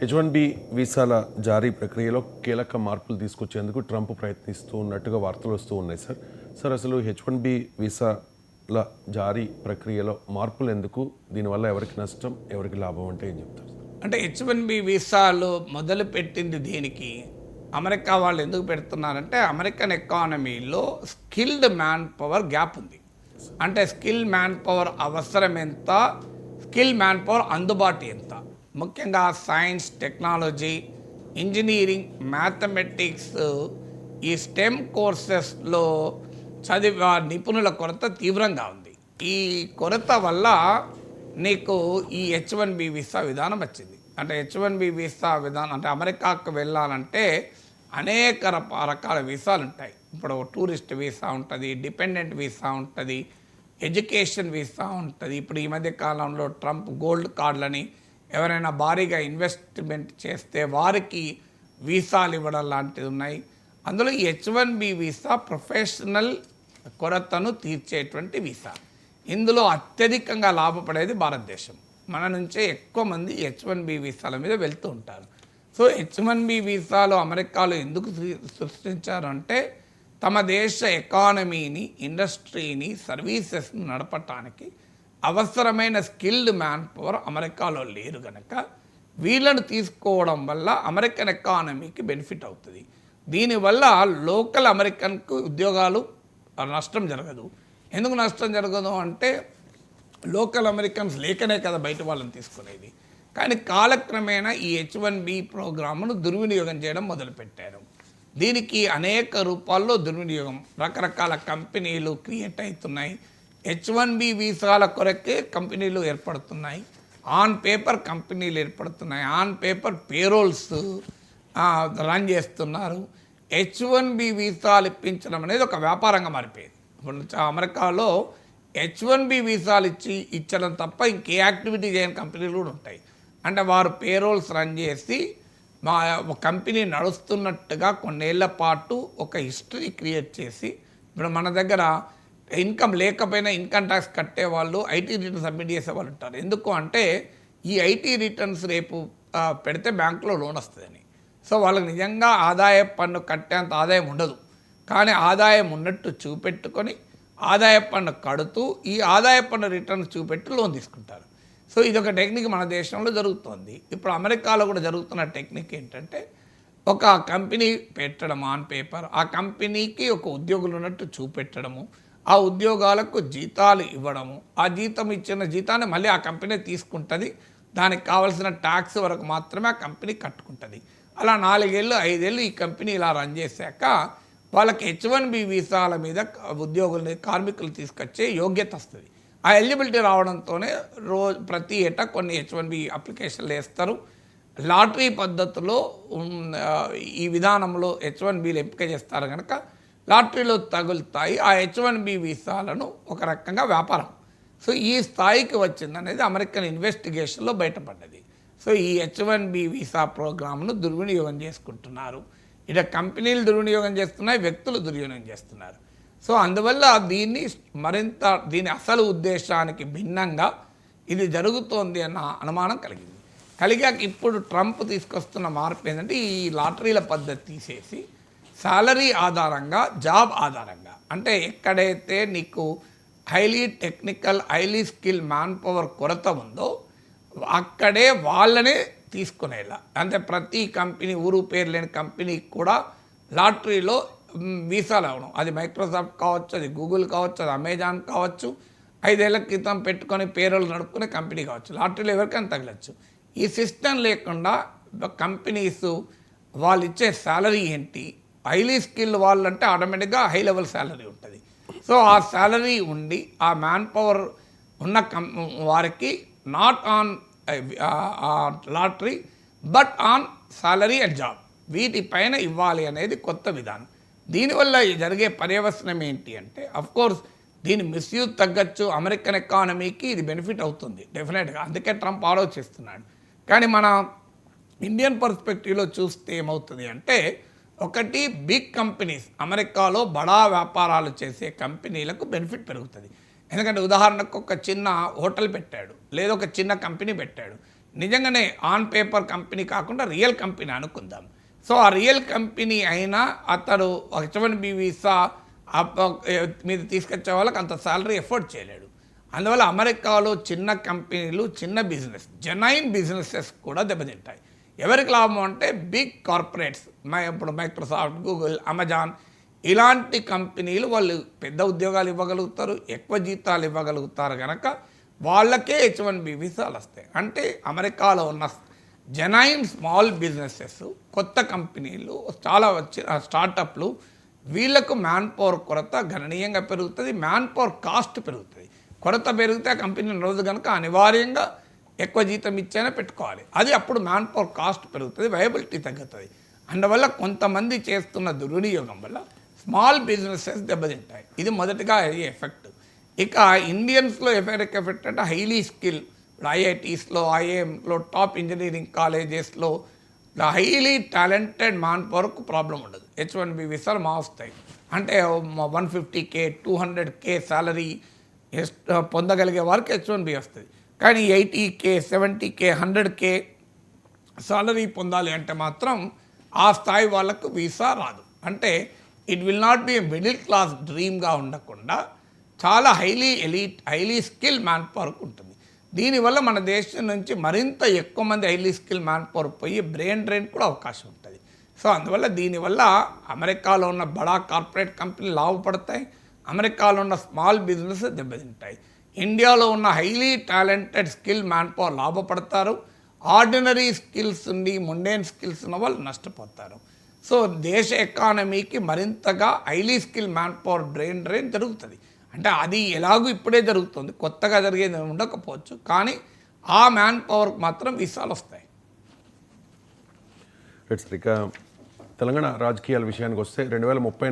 H1B వీసాల జారీ ప్రక్రియలో కీలక మార్పులు తీసుకొచ్చేందుకు ట్రంప్ ప్రయత్నిస్తూ ఉన్నట్టుగా వార్తలు వస్తూ ఉన్నాయి సార్. సార్ అసలు H1B వీసాల జారీ ప్రక్రియలో మార్పులు ఎందుకు? దీనివల్ల ఎవరికి నష్టం, ఎవరికి లాభం అంటే ఏం చెప్తారు సార్? అంటే H1B వీసాలు మొదలు పెట్టింది దీనికి అమెరికా వాళ్ళు ఎందుకు పెడుతున్నారంటే అమెరికన్ ఎకానమీలో స్కిల్డ్ మ్యాన్ పవర్ గ్యాప్ ఉంది. అంటే స్కిల్ మ్యాన్ పవర్ అవసరం ఎంత, స్కిల్ మ్యాన్ పవర్ అందుబాటు ఎంత, ముఖ్యంగా సైన్స్, టెక్నాలజీ, ఇంజనీరింగ్, మ్యాథమెటిక్స్, ఈ స్టెమ్ కోర్సెస్లో చదివే నిపుణుల కొరత తీవ్రంగా ఉంది. ఈ కొరత వల్ల నీకు ఈ H1B వీసా విధానం వచ్చింది. అంటే H1B వీసా విధానం అంటే అమెరికాకు వెళ్ళాలంటే అనేక రకాల వీసాలు ఉంటాయి. ఇప్పుడు టూరిస్ట్ వీసా ఉంటుంది, డిపెండెంట్ వీసా ఉంటుంది, ఎడ్యుకేషన్ వీసా ఉంటుంది. ఇప్పుడు ఈ మధ్య కాలంలో ట్రంప్ గోల్డ్ కార్డులని ఎవరైనా భారీగా ఇన్వెస్ట్మెంట్ చేస్తే వారికి వీసాలు ఇవ్వడం లాంటివి ఉన్నాయి. అందులో ఈ H1B వీసా ప్రొఫెషనల్ కొరతను తీర్చేటువంటి వీసా. ఇందులో అత్యధికంగా లాభపడేది భారతదేశం. మన నుంచే ఎక్కువ మంది H1B వీసాల మీద వెళ్తూ ఉంటారు. సో H1B వీసాలు అమెరికాలో ఎందుకు సృష్టించారు అంటే తమ దేశ ఎకానమీని, ఇండస్ట్రీని, సర్వీసెస్ని నడపటానికి అవసరమైన స్కిల్డ్ మ్యాన్ పవర్ అమెరికాలో లేరు కనుక వీళ్ళను తీసుకోవడం వల్ల అమెరికన్ ఎకానమీకి బెనిఫిట్ అవుతుంది. దీనివల్ల లోకల్ అమెరికన్కు ఉద్యోగాలు నష్టం జరగదు. ఎందుకు నష్టం జరగదు అంటే లోకల్ అమెరికన్స్ లేకనే కదా బయట వాళ్ళని తీసుకునేది. కానీ కాలక్రమేణా ఈ H1B ప్రోగ్రామ్ను దుర్వినియోగం చేయడం మొదలుపెట్టారు. దీనికి అనేక రూపాల్లో దుర్వినియోగం, రకరకాల కంపెనీలు క్రియేట్ అవుతున్నాయి. H1B వీసాల కొరకే కంపెనీలు ఏర్పడుతున్నాయి, ఆన్ పేపర్ కంపెనీలు ఏర్పడుతున్నాయి, ఆన్ పేపర్ పేరోల్స్ రన్ చేస్తున్నారు. H1B వీసాలు ఇప్పించడం అనేది ఒక వ్యాపారంగా మారిపోయింది. ఇప్పుడు అమెరికాలో H1B వీసాలు ఇచ్చడం తప్ప ఇంకే యాక్టివిటీ చేయని కంపెనీలు కూడా ఉంటాయి. అంటే వారు పేరోల్స్ రన్ చేసి మా కంపెనీ నడుస్తున్నట్టుగా కొన్నేళ్ల పాటు ఒక హిస్టరీ క్రియేట్ చేసి, ఇప్పుడు మన దగ్గర ఇన్కమ్ లేకపోయినా ఇన్కమ్ ట్యాక్స్ కట్టేవాళ్ళు ఐటీ రిటర్న్స్ సబ్మిట్ చేసే వాళ్ళు ఉంటారు. ఎందుకు అంటే ఈ ఐటీ రిటర్న్స్ రేపు పెడితే బ్యాంకులో లోన్ వస్తుందని. సో వాళ్ళకి నిజంగా ఆదాయ పన్ను కట్టేంత ఆదాయం ఉండదు, కానీ ఆదాయం ఉన్నట్టు చూపెట్టుకొని ఆదాయ పన్ను కడుతూ ఈ ఆదాయ పన్ను రిటర్న్ చూపెట్టి లోన్ తీసుకుంటారు. సో ఇదొక టెక్నిక్ మన దేశంలో జరుగుతుంది. ఇప్పుడు అమెరికాలో కూడా జరుగుతున్న టెక్నిక్ ఏంటంటే ఒక కంపెనీ పెట్టడం ఆన్ పేపర్, ఆ కంపెనీకి ఒక ఉద్యోగులు ఉన్నట్టు చూపెట్టడము, ఆ ఉద్యోగాలకు జీతాలు ఇవ్వడము, ఆ ఇచ్చిన జీతాన్ని మళ్ళీ ఆ కంపెనీ తీసుకుంటుంది, దానికి కావాల్సిన ట్యాక్స్ వరకు మాత్రమే ఆ కంపెనీ కట్టుకుంటుంది. అలా 4 ఏళ్ళు 5 ఏళ్ళు ఈ కంపెనీ ఇలా రన్ చేశాక వాళ్ళకి H1B వీసాల మీద ఉద్యోగుల్ని, కార్మికులు తీసుకొచ్చే యోగ్యత వస్తుంది. ఆ ఎలిజిబిలిటీ రావడంతోనే ప్రతి ఏటా కొన్ని H1B అప్లికేషన్లు వేస్తారు. లాటరీ పద్ధతిలో ఈ విధానంలో H1Bలు ఎంపిక చేస్తారు కనుక లాటరీలో తగులుతాయి. ఆ H1B వీసాలను ఒక రకంగా వ్యాపారం. సో ఈ స్థాయికి వచ్చిందనేది అమెరికన్ ఇన్వెస్టిగేషన్లో బయటపడ్డది. సో ఈ H1B వీసా ప్రోగ్రామ్ను దుర్వినియోగం చేసుకుంటున్నారు. ఇక కంపెనీలు దుర్వినియోగం చేస్తున్నాయి, వ్యక్తులు దుర్వినియోగం చేస్తున్నారు. సో అందువల్ల దీని అసలు ఉద్దేశానికి భిన్నంగా ఇది జరుగుతోంది అన్న అనుమానం కలిగాక ఇప్పుడు ట్రంప్ తీసుకొస్తున్న మార్పు ఏంటంటే ఈ లాటరీల పద్ధతి తీసేసి సాలరీ ఆధారంగా, జాబ్ ఆధారంగా, అంటే ఎక్కడైతే నీకు highly technical, highly skill man power కొరత ఉందో అక్కడే వాళ్ళనే తీసుకునేలా. అంటే ప్రతి కంపెనీ, ఊరు పేరు లేని కంపెనీకి కూడా లాటరీలో వీసాలు అవ్వడం, అది మైక్రోసాఫ్ట్ కావచ్చు, అది గూగుల్ కావచ్చు, అది అమెజాన్ కావచ్చు, 5 ఏళ్ల క్రితం పెట్టుకొని పేరోలు నడుపుకునే కంపెనీ కావచ్చు, లాటరీలో ఎవరికైనా తగలచ్చు. ఈ సిస్టమ్ లేకుండా కంపెనీస్ వాళ్ళు ఇచ్చే శాలరీ ఏంటి, హైలీ స్కిల్ వాళ్ళంటే ఆటోమేటిక్గా హై లెవెల్ శాలరీ ఉంటుంది. సో ఆ శాలరీ ఉండి ఆ మ్యాన్ పవర్ ఉన్న వారికి not on lottery but on salary and job, వీటిపైన ఇవ్వాలి అనేది కొత్త విధానం. దీనివల్ల జరిగే పర్యవసనం ఏంటి అంటే అఫ్కోర్స్ దీని మిస్యూజ్ తగ్గచ్చు, అమెరికన్ ఎకానమీకి ఇది బెనిఫిట్ అవుతుంది డెఫినెట్గా, అందుకే ట్రంప్ ఆలోచిస్తున్నాడు. కానీ మన ఇండియన్ పర్స్పెక్టివ్లో చూస్తే ఏమవుతుంది అంటే ఒకటి బిగ్ కంపెనీస్, అమెరికాలో బడా వ్యాపారాలు చేసే కంపెనీలకు బెనిఫిట్ పెరుగుతుంది. ఎందుకంటే ఉదాహరణకు ఒక చిన్న హోటల్ పెట్టాడు, లేదా ఒక చిన్న కంపెనీ పెట్టాడు, నిజంగానే ఆన్ పేపర్ కంపెనీ కాకుండా రియల్ కంపెనీ అనుకుందాం. సో ఆ రియల్ కంపెనీ అయినా అతడు H1B వీసా మీద తీసుకొచ్చే వాళ్ళకి అంత సాలరీ ఎఫోర్డ్ చేయలేడు. అందువల్ల అమెరికాలో చిన్న కంపెనీలు, చిన్న బిజినెస్, జెన్యున్ బిజినెసెస్ కూడా దెబ్బతింటాయి. ఎవరికి లాభం అంటే బిగ్ కార్పొరేట్స్, ఇప్పుడు మైక్రోసాఫ్ట్, గూగుల్, అమెజాన్ ఇలాంటి కంపెనీలు వాళ్ళు పెద్ద ఉద్యోగాలు ఇవ్వగలుగుతారు, ఎక్కువ జీతాలు ఇవ్వగలుగుతారు కనుక వాళ్ళకే H1B వీసాలు వస్తాయి. అంటే అమెరికాలో ఉన్న జెన్యున్ స్మాల్ బిజినెసెస్, కొత్త కంపెనీలు, చాలా వచ్చిన స్టార్టప్లు, వీళ్ళకు మ్యాన్ పవర్ కొరత గణనీయంగా పెరుగుతుంది, మ్యాన్ పవర్ కాస్ట్ పెరుగుతుంది. కొరత పెరిగితే ఆ కంపెనీ రోజు కనుక అనివార్యంగా ఎక్కువ జీతం ఇచ్చైనా పెట్టుకోవాలి. అది అప్పుడు మ్యాన్ పవర్ కాస్ట్ పెరుగుతుంది, వయబిలిటీ తగ్గుతుంది. అందువల్ల కొంతమంది చేస్తున్న దుర్వినియోగం వల్ల స్మాల్ బిజినెసెస్ దెబ్బతింటాయి. ఇది మొదటిగా ఇది ఎఫెక్ట్. ఇక ఇండియన్స్లో ఎఫెక్ట్ అంటే హైలీ స్కిల్, ఐఐటీస్లో, ఐఐఎంలో, టాప్ ఇంజనీరింగ్ కాలేజెస్లో హైలీ టాలెంటెడ్ మ్యాన్ పవర్కు ప్రాబ్లం ఉండదు. H1B వీసాలు వస్తాయి. అంటే 150K 200K శాలరీ పొందగలిగే వారికి H1B వస్తుంది. కానీ 80K 70K 100K సాలరీ పొందాలి అంటే మాత్రం ఆ స్థాయి వాళ్ళకు వీసా రాదు. అంటే it will not be middle class డ్రీమ్గా ఉండకుండా చాలా హైలీ స్కిల్ మ్యాన్ పవర్కు ఉంటుంది. దీనివల్ల మన దేశం నుంచి మరింత ఎక్కువ మంది హైలీ స్కిల్ మ్యాన్ పవర్ పోయి బ్రెయిన్ డ్రైన్ కూడా అవకాశం ఉంటుంది. సో అందువల్ల దీనివల్ల అమెరికాలో ఉన్న బడా కార్పొరేట్ కంపెనీలు లాభపడతాయి, అమెరికాలో ఉన్న స్మాల్ బిజినెస్ దెబ్బతింటాయి. ఇండియాలో ఉన్న highly talented skill man power లాభపడతారు, ఆర్డినరీ స్కిల్స్ ఉండి ముండేన్ స్కిల్స్ ఉన్న వాళ్ళు నష్టపోతారు. సో దేశ ఎకానమీకి మరింతగా highly skill man power brain drain జరుగుతుంది. అంటే అది ఎలాగూ ఇప్పుడే జరుగుతుంది, కొత్తగా జరిగేది ఉండకపోవచ్చు, కానీ ఆ మ్యాన్ పవర్కి మాత్రం వీసాలు వస్తాయి. ఇక తెలంగాణ రాజకీయాల విషయానికి వస్తే 2034